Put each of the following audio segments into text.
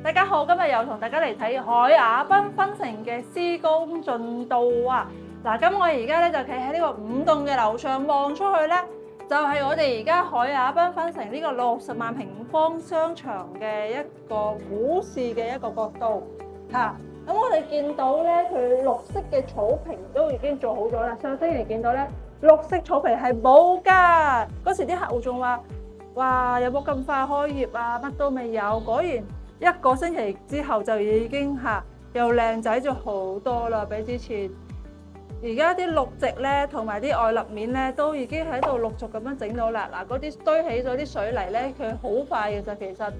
大家好，今日又同大家嚟睇海雅賓分城嘅施工進度啊！嗱，咁我而家咧就企喺呢個5棟嘅樓上望出去咧，就係我哋而家海雅賓分城呢個60萬平方商場嘅一個俯視嘅一個角度嚇。咁我哋見到咧，佢綠色嘅草坪都已經做好咗啦。上星期見到咧，綠色草坪係冇㗎。嗰時啲客戶仲話：哇，有冇咁快開業啊？乜都未有。果然1個星期之後就已經又靚仔咗好多啦，比之前。而家啲綠植咧同埋啲外立面咧都已經喺度陸續咁樣整到啦。嗱，嗰啲堆起咗啲水泥咧，佢好快嘅就其實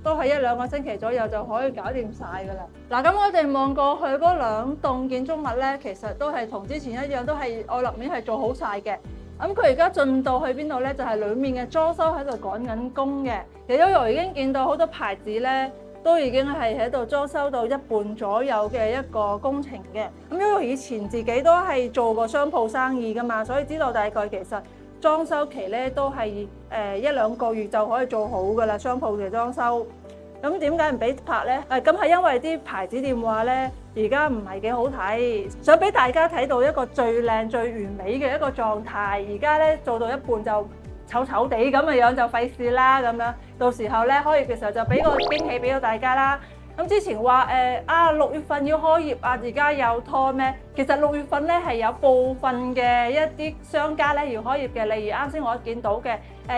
都係1-2個星期左右就可以搞掂晒㗎啦。嗱，咁我哋望過去嗰2棟建築物咧，其實都係同之前一樣，都係外立面係做好晒嘅。咁佢而家進度去邊度咧？就係裡面嘅裝修喺度趕緊工嘅。Yoyo已經見到好多牌子咧，都已經係喺度裝修到1半左右嘅一個工程嘅。咁因為以前自己都係做過商鋪生意㗎嘛，所以知道大概其實裝修期咧都係1-2個月就可以做好㗎啦，商鋪嘅裝修。咁點解唔俾拍咧？咁係因為啲牌子店話咧，而家唔係幾好睇，想俾大家睇到一個最靚最完美嘅一個狀態。而家咧做到1半就醜醜地咁嘅樣就費事啦咁樣。到時候咧開業嘅時候就俾個驚喜俾到大家啦。咁之前話6月份要開業啊，而家有拖咩？其實6月份咧係有部分嘅一啲商家咧要開業嘅，例如啱先我見到嘅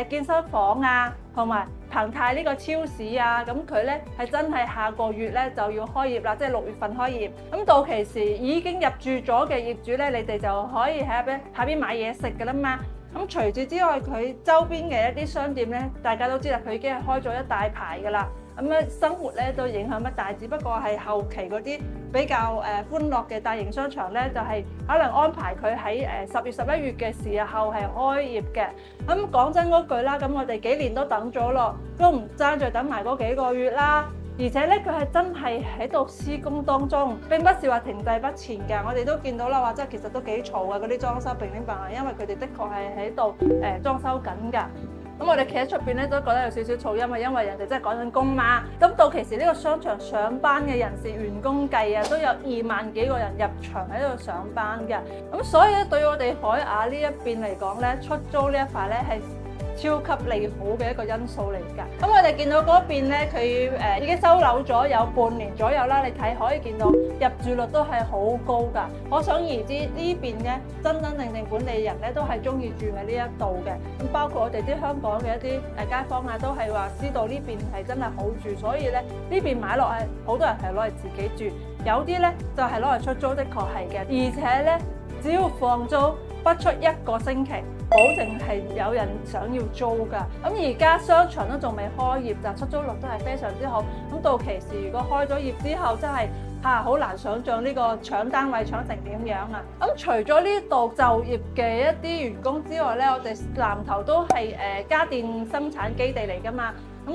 健身房啊，同埋彭泰呢個超市啊，咁佢咧係真係下個月咧就要開業啦，即係6月份開業。咁到期時已經入住咗嘅業主咧，你哋就可以喺下邊買嘢食㗎啦嘛。咁除此之外，佢周邊嘅一啲商店咧，大家都知啦，佢已經係開咗一大排㗎啦。咁咧生活咧都影響不大，只不過係後期嗰啲比較歡樂嘅大型商場咧，就係可能安排佢喺10月11月嘅時候係開業嘅。咁講真嗰句啦，咁我哋幾年都等咗咯，都唔爭再等埋嗰幾個月啦。而且咧，佢係真係喺度施工當中，並不是話停滯不前㗎。我哋都見到啦，話真係其實都幾嘈㗎，嗰啲裝修乒乒乓乓，因為佢哋的確係喺度裝修緊㗎。咁我哋企喺出邊咧都覺得有少少噪音啊，因為人哋真係趕緊工嘛。咁到其時呢個商場上班嘅人士員工計啊，都有2萬幾個人入場喺度上班嘅。咁所以咧，對我哋海雅呢一邊嚟講咧，出租呢一塊咧係超級利好嘅一個因素嚟㗎。咁我哋見到嗰邊咧，佢已經收樓咗有半年左右啦。你睇可以見到入住率都係好高㗎。可想而知呢邊咧真真正正本地人咧都係中意住喺呢一度嘅。咁包括我哋啲香港嘅一啲街坊啊，都係話知道呢邊係真係好住，所以咧呢邊買落係好多人係攞嚟自己住，有啲咧就係攞嚟出租，的確係嘅。而且咧，只要放租不出1個星期，保證係有人想要租㗎。咁而家商場都仲未開業，但出租率都係非常之好。咁到期時如果開咗業之後，真係好難想像呢個搶單位搶成點樣啊！咁除咗呢度就業嘅一啲員工之外咧，我哋南頭都係家電生產基地嚟㗎嘛。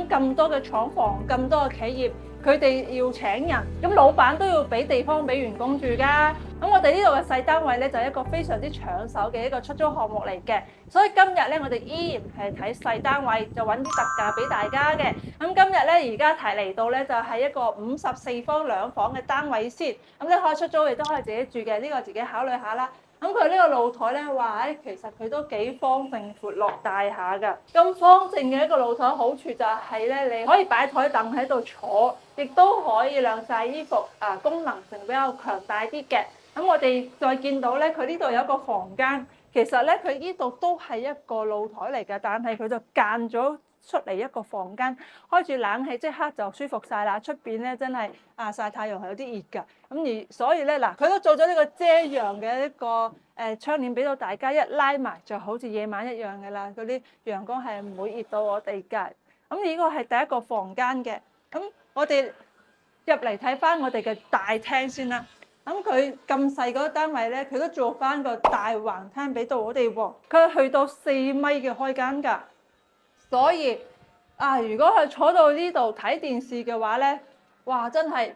咁多嘅廠房，咁多嘅企業，佢哋要請人，咁老闆都要俾地方俾員工住㗎。咁我哋呢度嘅細單位咧，就係一個非常之搶手嘅一個出租項目嚟嘅。所以今日咧，我哋依然係睇細單位，就揾啲特價俾大家嘅。咁今日咧，而家提嚟到咧，就係一個54方2房嘅單位先。咁你可以出租，亦都可以自己住嘅，呢個自己考慮下啦。咁佢呢個露台咧，話其實佢都幾方正闊落大下㗎。咁方正嘅一個露台好處就係咧，你可以擺台凳喺度坐，亦都可以晾曬衣服，功能性比較強大啲嘅。咁我哋再見到咧，佢呢度有一個房間，其實咧佢呢度都係一個露台嚟㗎，但係佢就間咗出嚟一個房間，開住冷氣即刻就舒服曬啦。出邊咧真係曬太陽係有啲熱㗎。咁而所以咧嗱，佢都做咗呢個遮陽嘅一個窗簾俾到大家，一拉埋就好似夜晚一樣㗎啦。嗰啲陽光係唔會熱到我哋㗎。咁呢個係第一個房間嘅。咁我哋入嚟睇翻我哋嘅大廳先啦。咁佢咁細嗰個單位咧，佢都做翻個大橫廳俾到我哋喎。佢去到4米嘅開間㗎，所以如果係坐到呢度睇電視嘅話咧，哇，真係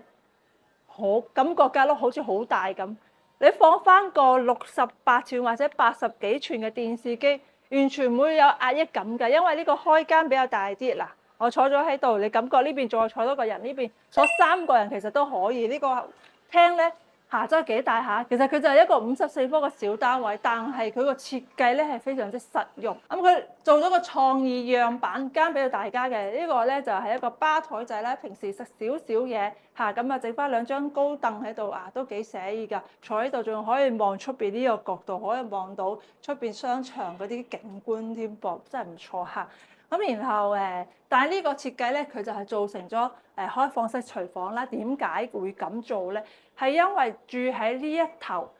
好感覺間屋好似好大咁。你放翻個68寸或者80幾寸嘅電視機，完全唔會有壓抑感㗎，因為呢個開間比較大啲嗱。我坐咗喺度，你感覺呢邊再坐多個人，呢邊坐3個人其實都可以。呢個廳咧真係幾大下。其實佢就係一個54方嘅小單位，但係佢個設計咧係非常之實用。咁佢做咗個創意樣板間俾到大家嘅，呢個咧就係一個吧台仔啦。平時食少少嘢咁啊，整翻2張高凳喺度都幾寫意㗎。坐喺度仲可以望出邊呢個角度，可以望到出邊商場嗰啲景觀添噃，真係唔錯嚇。咁然後但係呢個設計咧，佢就係造成咗開放式廚房啦。點解會咁做咧？係因為住喺呢一頭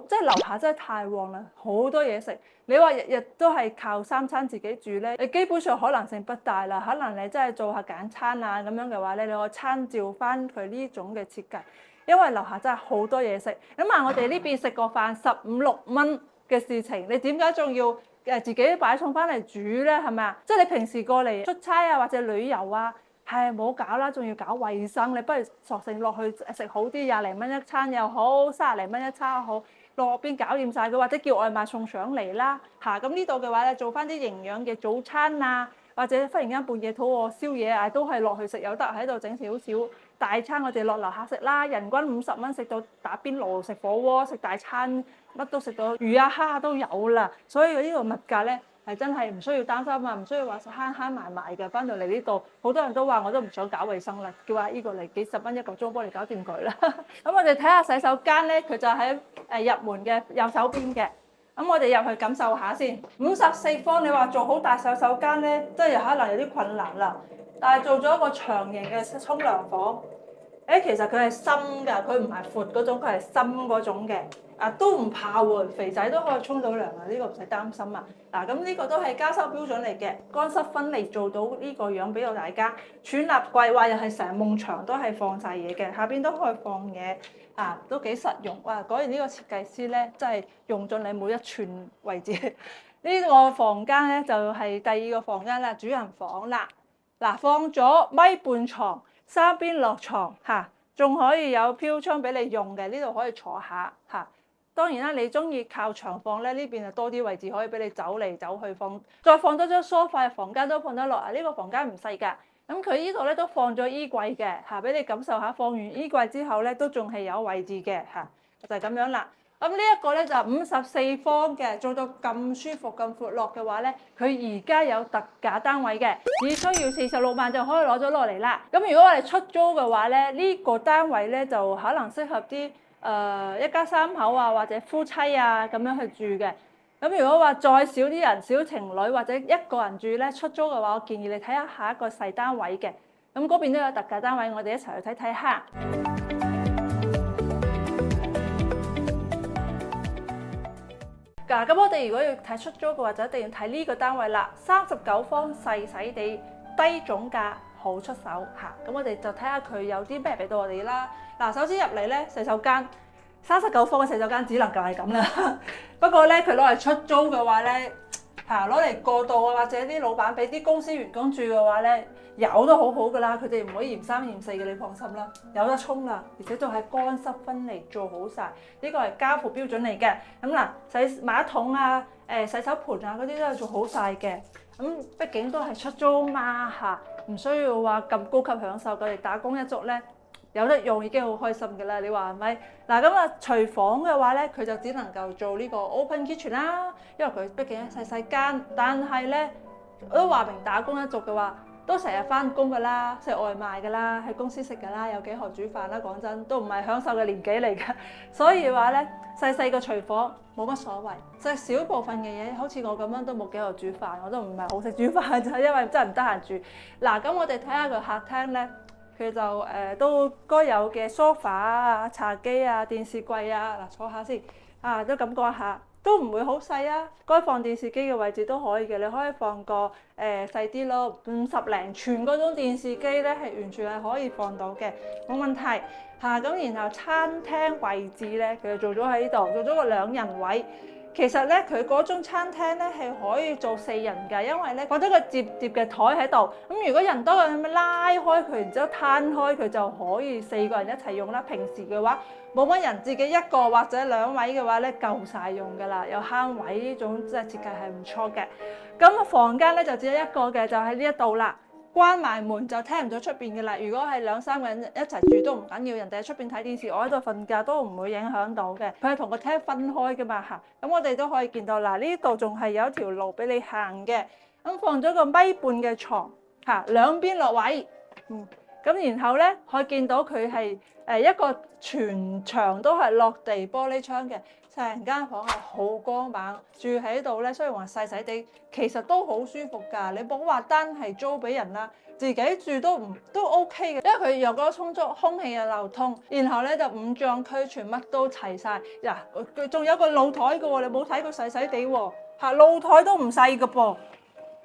即係樓下真係太旺啦，好多嘢食。你話日日都係靠3餐自己煮咧，你基本上可能性不大啦。可能你真係做下簡餐啊咁樣嘅話咧，你可以參照翻佢呢種嘅設計，因為樓下真係好多嘢食。咁我哋呢邊食個飯15-16蚊嘅事情，你點解仲要自己擺餸翻嚟煮咧？係咪啊？即係你平時過嚟出差啊或者旅遊啊，冇搞啦，仲要搞衞生，你不如索性落去食好啲，20零蚊一餐又好，30零蚊一餐又好，落邊搞掂晒佢，或者叫外賣送上嚟啦咁呢度嘅話咧，做翻啲營養嘅早餐啊，或者忽然間半夜肚餓宵夜都係落去食有得，喺度整少少大餐，我哋落樓下食啦，人均50蚊食到打邊爐、食火鍋、食大餐，乜都食到魚啊蝦都有啦。所以呢個物價咧係真係唔需要擔心啊，唔需要話慳埋嘅。翻到嚟呢度，好多人都話我都唔想搞衞生啦，叫阿姨過嚟幾10蚊1個鐘幫你搞掂佢啦。咁我哋睇下洗手間咧，佢就喺入門嘅右手邊嘅。咁我哋入去感受下先。54方，你話做好大洗手間咧，真係可能有啲困難啦。但係做咗一個長形嘅沖涼房，其實佢係深㗎，佢唔係闊嗰種，佢係深嗰種嘅。都唔怕喎，肥仔都可以沖到涼啊！呢個唔使擔心啊。咁呢個都係加修標準嚟嘅，乾濕分離做到呢個樣俾到大家。儲納櫃話又係成埲牆都係放晒嘢嘅，下邊都可以放嘢都幾實用。哇！果然呢個設計師咧，真係用盡你每一寸位置。呢個房間咧就係第2個房間啦，主人房啦。放咗米半床，3邊落床仲可以有飄窗俾你用嘅，呢度可以坐下當然啦，你中意靠牆放咧，呢邊就多啲位置可以俾你走嚟走去放，再放多張梳化，房間都放得落。呢個房間唔細㗎，咁佢呢度咧都放咗衣櫃嘅俾你感受下。放完衣櫃之後咧，都仲係有位置嘅就係咁樣啦。咁呢一個咧就54方嘅，做到咁舒服咁闊落嘅話咧，佢而家有特價單位嘅，只需要46萬就可以攞咗落嚟啦。咁如果我哋出租嘅話咧，呢個單位咧就可能適合啲一家3口啊，或者夫妻咁樣去住嘅。咁如果話再少啲人，小情侶或者一個人住咧，出租嘅話，我建議你睇下下一個細單位嘅。咁嗰邊都有特價單位，我哋一齊去睇睇下。咁我哋如果要睇出租嘅話，就一定要睇呢個單位啦。39方，細細地，低總價，好出手咁我哋就睇下佢有啲咩俾到我哋啦。首先入嚟咧，洗手間39方嘅洗手間只能夠係咁啦。不過咧，佢攞嚟出租嘅話咧，攞嚟過渡或者啲老闆俾啲公司員工住嘅話咧，有都好好噶啦。佢哋唔會嫌3嫌4嘅，你放心啦。有得沖啦，而且仲係乾濕分離做好晒，呢個係家父標準嚟嘅。咁洗馬桶洗手盆嗰啲都係做好晒嘅。咁畢竟都係出租嘛唔需要話咁高級享受。佢哋打工一族咧，有得用已經好開心嘅啦，你話係咪？咁廚房嘅話咧，佢就只能夠做呢個 open kitchen 啦，因為佢畢竟細細間。但係咧，我都話明打工一族嘅話，都成日翻工㗎啦，食外賣㗎啦，喺公司食㗎啦，有幾何煮飯啦？講真，都唔係享受嘅年紀嚟㗎。所以話咧，細細個廚房冇乜所謂，食少部分嘅嘢，好似我咁樣都冇幾何煮飯，我都唔係好識煮飯，就因為真係唔得閒煮。咁我哋睇下個客廳咧。佢就都該有嘅梳化茶几電視櫃坐下先都感覺下，都唔會好細該放電視機嘅位置都可以嘅，你可以放個細啲咯，50零寸嗰種電視機咧係完全係可以放到嘅，冇問題咁然後餐廳位置咧，佢就做咗喺呢度，做咗個2人位。其實咧，佢嗰種餐廳咧係可以做4人㗎，因為咧放咗個摺嘅台喺度。咁如果人多嘅咁樣拉開佢，然之後攤開佢就可以4個人一齊用啦。平時嘅話冇乜人，自己1個或者2位嘅話咧夠晒用㗎啦，有慳位呢種即係設計係唔錯嘅。咁房間咧就只有一個嘅，就喺呢一度啦。關埋門就聽唔到出邊嘅啦。如果係2、3個人一齊住都唔緊要，人哋喺出邊睇電視，我喺度瞓覺都唔會影響到嘅。佢係同個廳分開嘅嘛嚇。咁我哋都可以見到嗱，呢度仲係有一條路俾你行嘅。咁放咗個米半嘅床嚇，兩邊落位。咁然後咧可以見到佢係一個全牆都係落地玻璃窗嘅，成間房係好光猛。住喺度咧，雖然話細細地，其實都好舒服㗎。你冇話單係租俾人啦，自己住都 OK 嘅，因為佢有嗰個充足空氣嘅流通，然後咧就五臟俱全，乜都齊晒。嗱，佢仲有個露台嘅喎，你冇睇佢細細地喎嚇，露台都唔細嘅噃。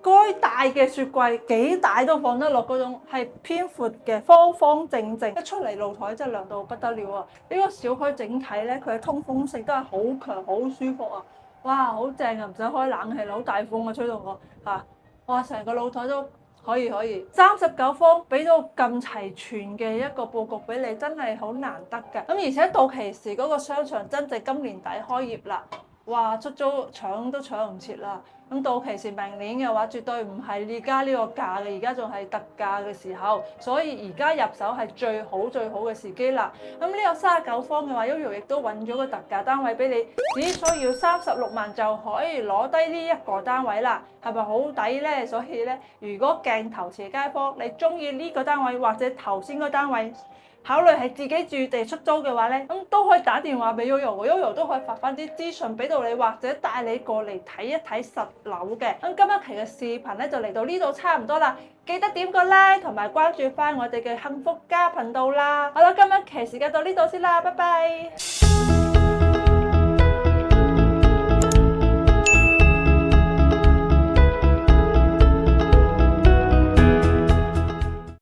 該大嘅雪櫃幾大都放得落嗰種，係偏闊嘅，方方正正。一出嚟露台真係涼到不得了啊！呢個小區整體咧，佢嘅通風性都係好強，好舒服啊！哇，好正啊！唔使開冷氣，好大風啊，吹到我嚇！哇，成個露台都可以。39方俾到咁齊全嘅一個佈局俾你，真係好難得㗎。咁而且到期時嗰個商場真正今年底開業啦。哇！出租搶都搶唔切啦，咁到期時明年嘅話，絕對唔係而家呢個價嘅，而家仲係特價嘅時候，所以而家入手係最好嘅時機啦。咁呢個39方嘅話，Yoyo 亦都揾咗個特價單位俾你，只需要36萬就可以攞低呢一個單位啦，係咪好抵呢？所以呢，如果鏡頭前街坊你中意呢個單位或者頭先個單位，考慮係自己住地出租嘅話咧，咁都可以打電話俾 Yoyo 都可以發翻啲資訊俾到你，或者帶你過嚟睇一睇實樓嘅。咁今日期嘅視頻咧就嚟到呢度差唔多啦，記得點個 like 同埋關注翻我哋嘅幸福家頻道啦。好啦，今日期時間到呢度先啦，拜拜。